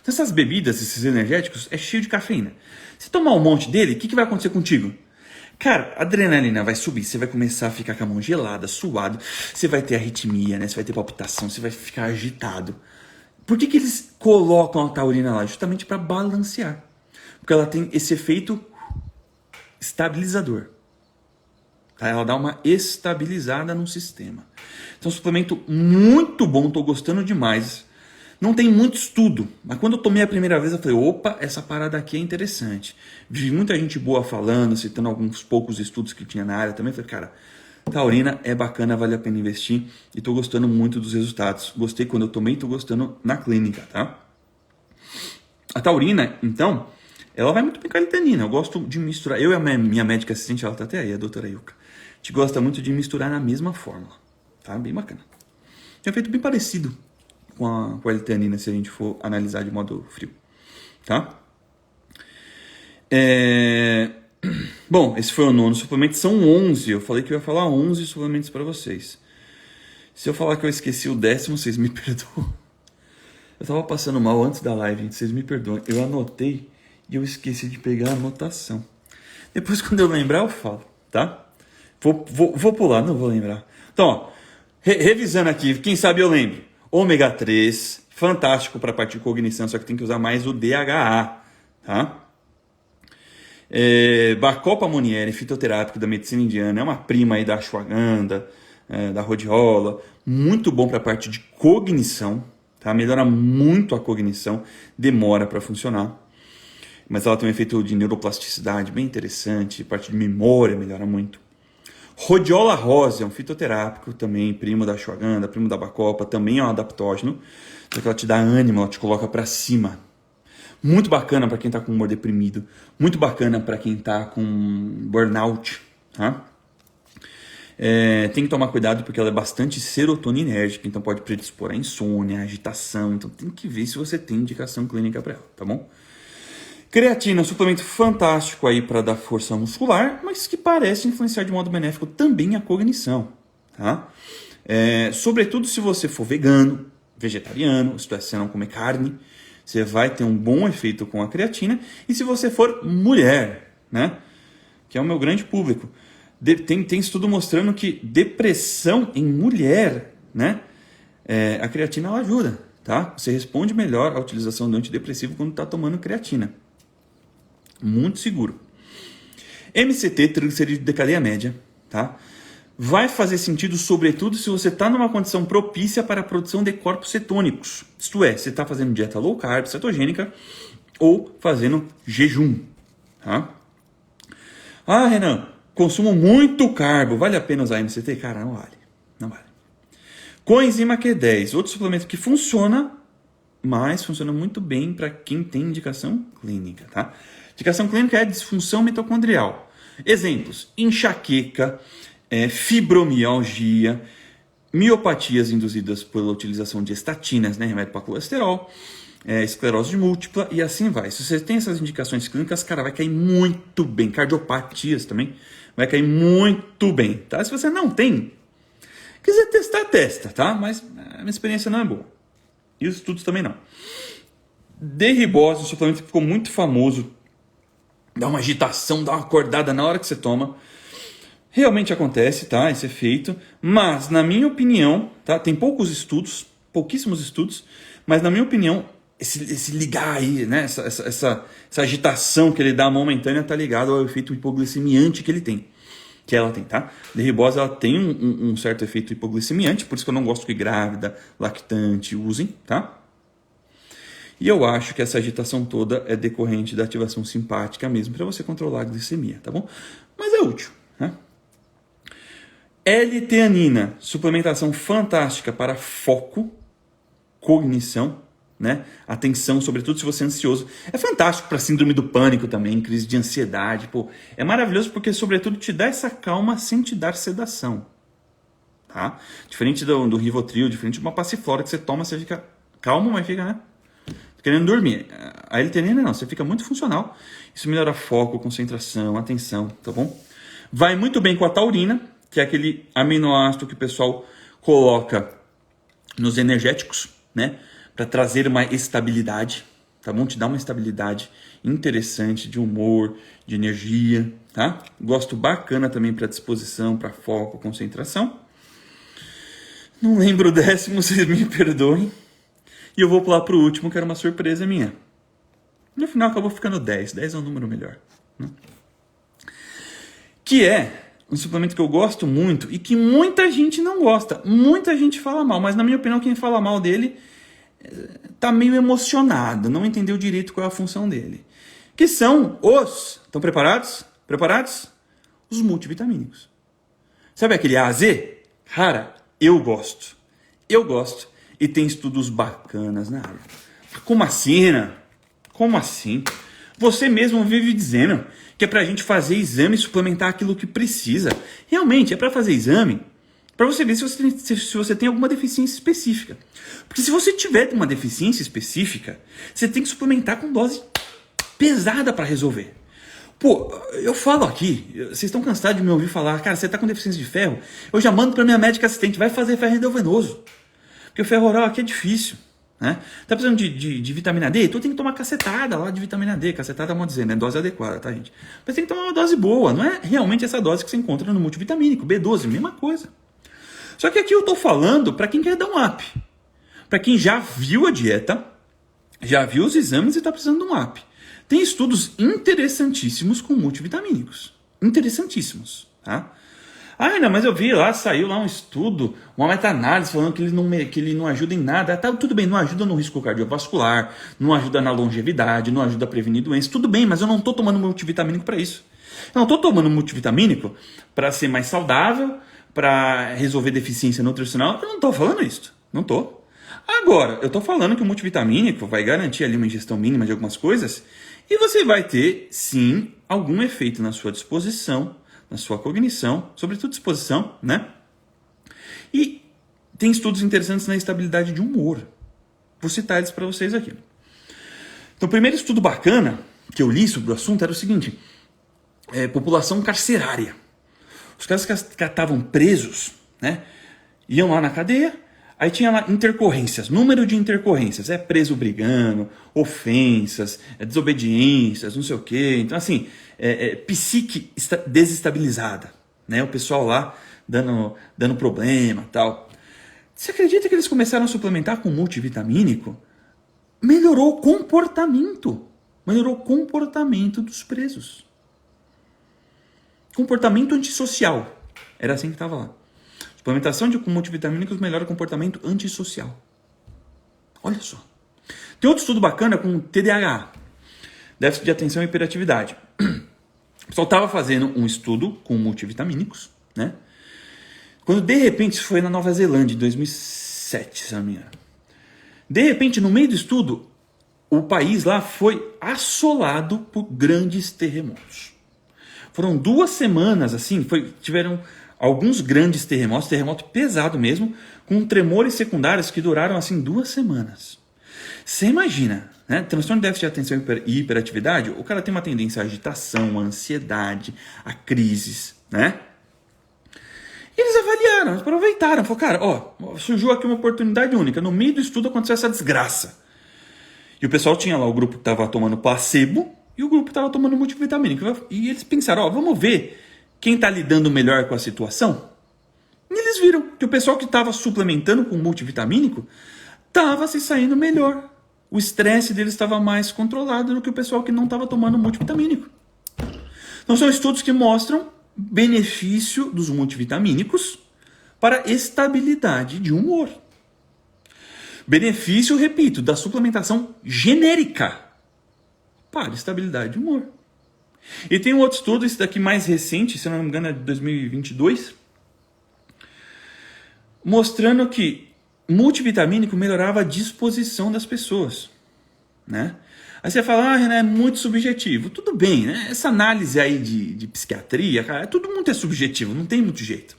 Então, essas bebidas, esses energéticos, é cheio de cafeína. Se tomar um monte dele, o que vai acontecer contigo? Cara, a adrenalina vai subir, você vai começar a ficar com a mão gelada, suado, você vai ter arritmia, né? Você vai ter palpitação, você vai ficar agitado. Por que eles colocam a taurina lá? Justamente para balancear. Porque ela tem esse efeito estabilizador. Tá? Ela dá uma estabilizada no sistema. Então, um suplemento muito bom, estou gostando demais. Não tem muito estudo, mas quando eu tomei a primeira vez, eu falei, opa, essa parada aqui é interessante. Vi muita gente boa falando, citando alguns poucos estudos que tinha na área também. Eu falei, cara, taurina é bacana, vale a pena investir. E estou gostando muito dos resultados. Gostei quando eu tomei, estou gostando na clínica, tá? A taurina, então, ela vai muito bem com a L-teanina. Eu gosto de misturar. Eu e a minha médica assistente, ela tá até aí, a doutora Yuka. A gente gosta muito de misturar na mesma fórmula, tá? Bem bacana. Tinha feito bem parecido com a L-teanina, se a gente for analisar de modo frio, tá? Bom, esse foi o 9º suplemento, são 11, eu falei que eu ia falar 11 suplementos para vocês. Se eu falar que eu esqueci o 10º, vocês me perdoam. Eu tava passando mal antes da live, gente, vocês me perdoam. Eu anotei e eu esqueci de pegar a anotação. Depois, quando eu lembrar, eu falo, tá? Vou pular, não vou lembrar. Então, ó, revisando aqui, quem sabe eu lembro. Ômega 3, fantástico para a parte de cognição, só que tem que usar mais o DHA, tá? Bacopa Monnieri, fitoterápico da medicina indiana, é uma prima aí da ashwagandha, da rhodiola, muito bom para a parte de cognição, tá? Melhora muito a cognição, demora para funcionar, mas ela tem um efeito de neuroplasticidade bem interessante, parte de memória melhora muito. Rhodiola rosa é um fitoterápico também, primo da ashwagandha, primo da bacopa, também é um adaptógeno, só que ela te dá ânimo, ela te coloca para cima. Muito bacana para quem está com humor deprimido, muito bacana para quem está com burnout, tá? Tem que tomar cuidado porque ela é bastante serotoninérgica, então pode predispor a insônia, a agitação, então tem que ver se você tem indicação clínica para ela, tá bom? Creatina é um suplemento fantástico aí para dar força muscular, mas que parece influenciar de modo benéfico também a cognição, tá? Sobretudo se você for vegano, vegetariano, isto é, se você não comer carne, você vai ter um bom efeito com a creatina. E se você for mulher, né, que é o meu grande público, tem estudo mostrando que depressão em mulher, né, a creatina ela ajuda, tá? Você responde melhor à utilização do antidepressivo quando está tomando creatina. Muito seguro. MCT, triglicerídeo de cadeia média, tá? Vai fazer sentido, sobretudo, se você está numa condição propícia para a produção de corpos cetônicos. Isto é, você está fazendo dieta low carb, cetogênica, ou fazendo jejum, tá? Ah, Renan, consumo muito carbo, vale a pena usar MCT? Cara, não vale. Não vale. Coenzima Q10, outro suplemento que funciona, mas funciona muito bem para quem tem indicação clínica, tá? Indicação clínica é disfunção mitocondrial. Exemplos, enxaqueca, fibromialgia, miopatias induzidas pela utilização de estatinas, né, remédio para colesterol, esclerose múltipla e assim vai. Se você tem essas indicações clínicas, cara, vai cair muito bem. Cardiopatias também, vai cair muito bem, tá? Se você não tem, quiser testar, testa, tá? Mas a minha experiência não é boa. E os estudos também não. Derribose, um suplemento que ficou muito famoso, dá uma agitação, dá uma acordada na hora que você toma. Realmente acontece, tá? Esse efeito. Mas, na minha opinião, tá? Tem poucos estudos, pouquíssimos estudos, mas na minha opinião, esse ligar aí, né? Essa agitação que ele dá momentânea tá ligado ao efeito hipoglicemiante que ele tem. que ela tem, tá? A D-ribose, ela tem um certo efeito hipoglicemiante, por isso que eu não gosto que grávida, lactante usem, tá? E eu acho que essa agitação toda é decorrente da ativação simpática mesmo, para você controlar a glicemia, tá bom? Mas é útil, né? L-teanina, suplementação fantástica para foco, cognição, né? Atenção, sobretudo se você é ansioso. É fantástico para síndrome do pânico também, crise de ansiedade. Pô, é maravilhoso porque, sobretudo, te dá essa calma sem te dar sedação. Tá? Diferente do Rivotril, diferente de uma passiflora que você toma, você fica calmo, mas fica, né? Querendo dormir. A L-teanina não, você fica muito funcional. Isso melhora foco, concentração, atenção, tá bom? Vai muito bem com a taurina, que é aquele aminoácido que o pessoal coloca nos energéticos, né? Para trazer uma estabilidade, tá bom? Te dá uma estabilidade interessante de humor, de energia, tá? Gosto bacana também para disposição, para foco, concentração. Não lembro o décimo, vocês me perdoem. E eu vou pular para o último, que era uma surpresa minha. No final acabou ficando 10. 10 é um número melhor, né? Que é um suplemento que eu gosto muito e que muita gente não gosta. Muita gente fala mal, mas na minha opinião quem fala mal dele tá meio emocionado, não entendeu direito qual é a função dele. Que são os... Estão preparados? Preparados? Os multivitamínicos. Sabe aquele A a Z? Cara, eu gosto. Eu gosto. E tem estudos bacanas na área. Como assim, Renan? Como assim? Você mesmo vive dizendo que é pra gente fazer exame e suplementar aquilo que precisa. Realmente, é pra fazer exame para você ver se você tem alguma deficiência específica. Porque se você tiver uma deficiência específica, você tem que suplementar com dose pesada para resolver. Pô, eu falo aqui, vocês estão cansados de me ouvir falar, cara, você tá com deficiência de ferro? Eu já mando para minha médica assistente, vai fazer ferro endovenoso. Porque o ferro oral aqui é difícil, né? Tá precisando de vitamina D? Então tem que tomar cacetada lá de vitamina D. Cacetada, vamos dizer, né? Dose adequada, tá, gente? Mas tem que tomar uma dose boa. Não é realmente essa dose que você encontra no multivitamínico. B12, mesma coisa. Só que aqui eu tô falando para quem quer dar um up. Para quem já viu a dieta, já viu os exames e tá precisando de um up. Tem estudos interessantíssimos com multivitamínicos. Interessantíssimos, tá? Ah, não, mas eu vi lá, saiu lá um estudo, uma meta-análise falando que ele não ajuda em nada. Tá, tudo bem, não ajuda no risco cardiovascular, não ajuda na longevidade, não ajuda a prevenir doenças. Tudo bem, mas eu não tô tomando multivitamínico para isso. Eu não tô tomando multivitamínico para ser mais saudável, para resolver deficiência nutricional. Eu não tô falando isso. Não tô. Agora, eu tô falando que o multivitamínico vai garantir ali uma ingestão mínima de algumas coisas e você vai ter, sim, algum efeito na sua disposição, na sua cognição, sobretudo disposição, né? E tem estudos interessantes na estabilidade de humor. Vou citar eles para vocês aqui. Então, o primeiro estudo bacana que eu li sobre o assunto era o seguinte: população carcerária. Os caras que estavam presos, né? Iam lá na cadeia, aí tinha lá intercorrências, número de intercorrências, preso brigando, ofensas, desobediências, não sei o quê. Então, assim, psique desestabilizada, né? O pessoal lá dando problema, tal. Você acredita que eles começaram a suplementar com multivitamínico? Melhorou o comportamento dos presos. Comportamento antissocial. Era assim que estava lá. Suplementação com multivitamínicos melhora o comportamento antissocial. Olha só. Tem outro estudo bacana com TDAH. Déficit de atenção e hiperatividade. O pessoal estava fazendo um estudo com multivitamínicos, né? Quando de repente, isso foi na Nova Zelândia, em 2007, se não me engano. De repente, no meio do estudo, o país lá foi assolado por grandes terremotos. Foram 2 semanas, assim, tiveram alguns grandes terremotos, terremoto pesado mesmo, com tremores secundários que duraram, assim, 2 semanas. Você imagina, né? Transtorno de déficit de atenção e hiperatividade, o cara tem uma tendência à agitação, à ansiedade, a crises, né? E eles avaliaram, aproveitaram, falaram, cara, surgiu aqui uma oportunidade única, no meio do estudo aconteceu essa desgraça. E o pessoal tinha lá o grupo que estava tomando placebo e o grupo que estava tomando multivitamínico. E eles pensaram, vamos ver quem está lidando melhor com a situação. E eles viram que o pessoal que estava suplementando com multivitamínico estava se saindo melhor. O estresse deles estava mais controlado do que o pessoal que não estava tomando multivitamínico. Então são estudos que mostram benefício dos multivitamínicos para estabilidade de humor. Benefício, repito, da suplementação genérica para estabilidade de humor. E tem um outro estudo, esse daqui mais recente, se não me engano é de 2022, mostrando que multivitamínico melhorava a disposição das pessoas, né? Aí você fala, Renan, é muito subjetivo. Tudo bem, né? Essa análise aí de psiquiatria, cara, tudo muito é subjetivo, não tem muito jeito.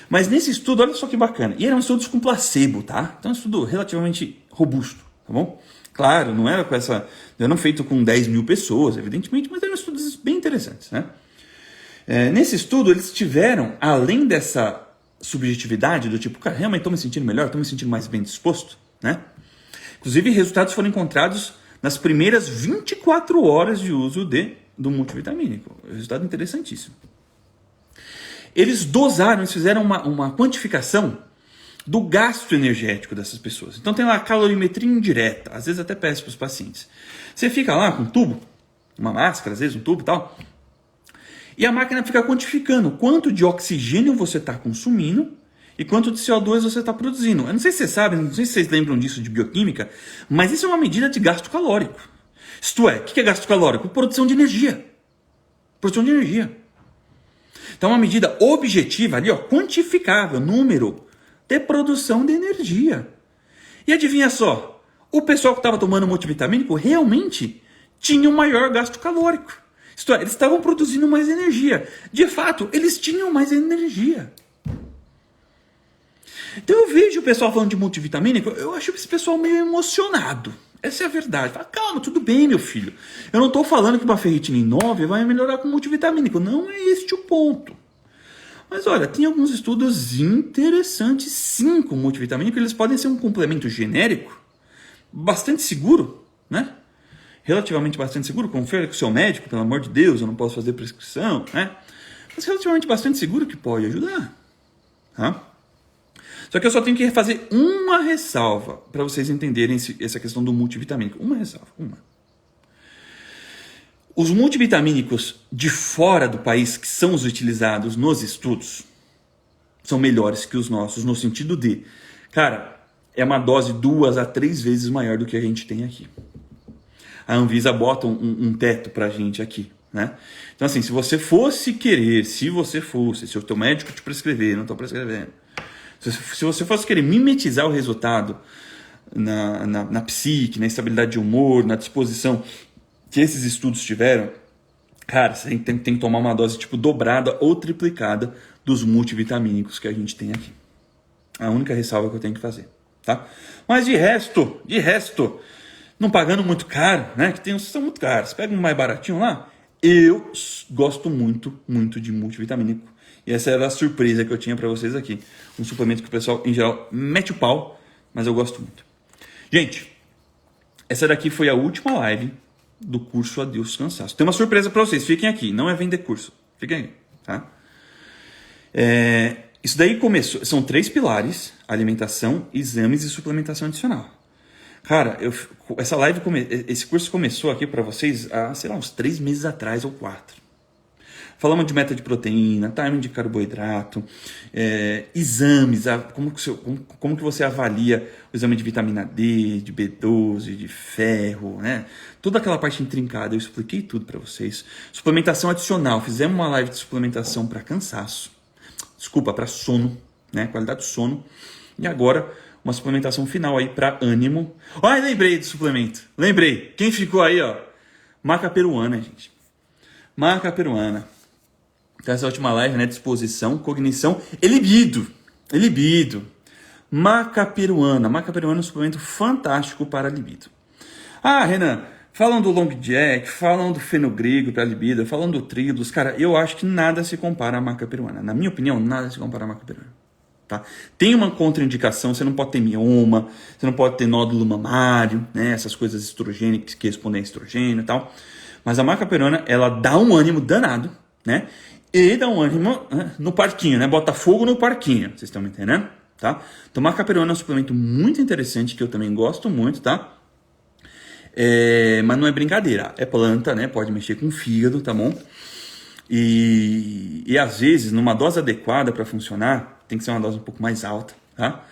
Mas nesse estudo, olha só que bacana. E eram estudos com placebo, tá? Então é um estudo relativamente robusto, tá bom? Claro, não era com essa... Não feito com 10 mil pessoas, evidentemente, mas eram estudos bem interessantes, né? Nesse estudo, eles tiveram, além dessa subjetividade do tipo, cara, realmente estou me sentindo melhor, estou me sentindo mais bem disposto, né? Inclusive, resultados foram encontrados nas primeiras 24 horas de uso do multivitamínico. Resultado interessantíssimo. Eles dosaram, eles fizeram uma quantificação do gasto energético dessas pessoas. Então tem lá a calorimetria indireta, às vezes até peço para os pacientes. Você fica lá com um tubo, uma máscara, às vezes um tubo e tal, e a máquina fica quantificando quanto de oxigênio você está consumindo e quanto de CO2 você está produzindo. Eu não sei se vocês sabem, não sei se vocês lembram disso de bioquímica, mas isso é uma medida de gasto calórico. Isto é, o que é gasto calórico? Produção de energia. Produção de energia. Então, uma medida objetiva ali, ó, quantificável, número de produção de energia. E adivinha só, o pessoal que estava tomando multivitamínico realmente tinha um maior gasto calórico. Isto é, eles estavam produzindo mais energia. De fato, eles tinham mais energia. Então eu vejo o pessoal falando de multivitamínico, eu acho esse pessoal meio emocionado. Essa é a verdade. Fala, calma, tudo bem, meu filho. Eu não estou falando que uma ferritina em 9 vai melhorar com multivitamínico. Não é este o ponto. Mas olha, tem alguns estudos interessantes sim com multivitamínico. Eles podem ser um complemento genérico, bastante seguro, né? Relativamente bastante seguro. Confere com o seu médico, pelo amor de Deus, eu não posso fazer prescrição, né? Mas relativamente bastante seguro que pode ajudar. Tá? Só que eu só tenho que fazer uma ressalva para vocês entenderem essa questão do multivitamínico. Uma ressalva, uma. Os multivitamínicos de fora do país, que são os utilizados nos estudos, são melhores que os nossos, no sentido de, cara, é uma dose 2 a 3 vezes maior do que a gente tem aqui. A Anvisa bota um teto pra gente aqui, né? Então assim, se o teu médico te prescrever, não estou prescrevendo, se você fosse querer mimetizar o resultado na psique, na estabilidade de humor, na disposição que esses estudos tiveram, cara, você tem que tomar uma dose tipo dobrada ou triplicada dos multivitamínicos que a gente tem aqui. A única ressalva que eu tenho que fazer, tá? Mas de resto, não pagando muito caro, né? Que tem uns que são muito caros. Pega um mais baratinho lá. Eu gosto muito, muito de multivitamínico. E essa era a surpresa que eu tinha para vocês aqui. Um suplemento que o pessoal, em geral, mete o pau, mas eu gosto muito. Gente, essa daqui foi a última live do curso Adeus Cansaço. Tem uma surpresa para vocês, fiquem aqui. Não é vender curso, fiquem aí, tá? Isso daí começou, são 3 pilares: alimentação, exames e suplementação adicional. Cara, esse curso começou aqui para vocês há, sei lá, uns 3 meses atrás ou 4. Falamos de meta de proteína, timing de carboidrato, exames, como que você avalia o exame de vitamina D, de B12, de ferro, né? Toda aquela parte intrincada, eu expliquei tudo para vocês. Suplementação adicional, fizemos uma live de suplementação para cansaço, para sono, né? Qualidade do sono. E agora, uma suplementação final aí para ânimo. Ai, lembrei do suplemento, lembrei. Quem ficou aí, ó? Maca peruana, gente. Maca peruana. Então, essa última live, né? Disposição, cognição e libido. Maca peruana. Maca peruana é um suplemento fantástico para libido. Ah, Renan, falam do Long Jack, falam do fenogreco para libido, falam do Trídulos. Cara, eu acho que nada se compara à maca peruana. Na minha opinião, nada se compara à maca peruana. Tá? Tem uma contraindicação, você não pode ter mioma, você não pode ter nódulo mamário, né? Essas coisas estrogênicas que respondem a estrogênio e tal. Mas a maca peruana, ela dá um ânimo danado, né? E dá um ânimo no parquinho, né? Bota fogo no parquinho, vocês estão me entendendo? Tá? Então, maca peruana é um suplemento muito interessante, que eu também gosto muito, tá? Mas não é brincadeira, é planta, né? Pode mexer com o fígado, tá bom? E às vezes, numa dose adequada para funcionar, tem que ser uma dose um pouco mais alta, tá?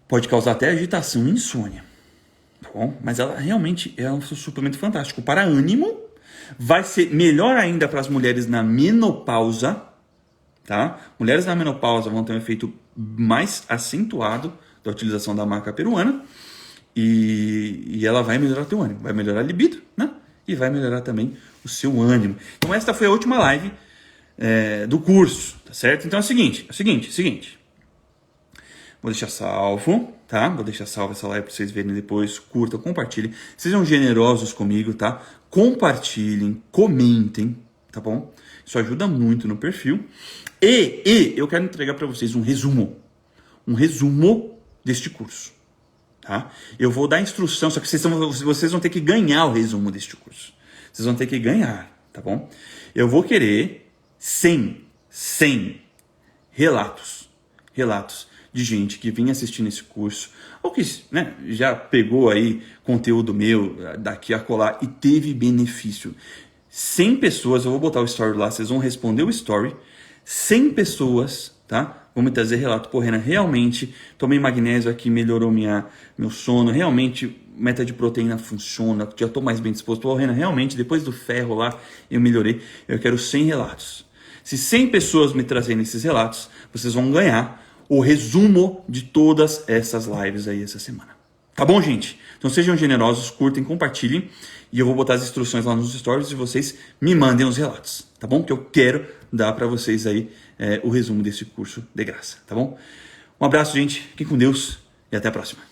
Pode causar até agitação e insônia, tá bom? Mas ela realmente é um suplemento fantástico para ânimo. Vai ser melhor ainda para as mulheres na menopausa, tá? Mulheres na menopausa vão ter um efeito mais acentuado da utilização da maca peruana e ela vai melhorar teu ânimo, vai melhorar a libido, né? E vai melhorar também o seu ânimo. Então esta foi a última live do curso, tá certo? Então é o seguinte. Vou deixar salvo, tá? Vou deixar salvo essa live para vocês verem depois. Curtam, compartilhem. Sejam generosos comigo, tá? Compartilhem, comentem, tá bom? Isso ajuda muito no perfil. E eu quero entregar para vocês um resumo deste curso, tá? Eu vou dar instrução, só que vocês vão ter que ganhar o resumo deste curso. Vocês vão ter que ganhar, tá bom? Eu vou querer 100 relatos de gente que vinha assistindo esse curso, ou que, né, já pegou aí conteúdo meu daqui a colar e teve benefício. 100 pessoas, eu vou botar o story lá, vocês vão responder o story. 100 pessoas, tá? Vão me trazer relato. Pô, Renan, realmente tomei magnésio aqui, melhorou meu sono, realmente meta de proteína funciona, já estou mais bem disposto. Pô, Renan, realmente depois do ferro lá eu melhorei. Eu quero 100 relatos. Se 100 pessoas me trazerem esses relatos, vocês vão ganhar o resumo de todas essas lives aí essa semana. Tá bom, gente? Então sejam generosos, curtem, compartilhem. E eu vou botar as instruções lá nos stories e vocês me mandem os relatos, tá bom? Que eu quero dar para vocês aí o resumo desse curso de graça, tá bom? Um abraço, gente. Fiquem com Deus e até a próxima.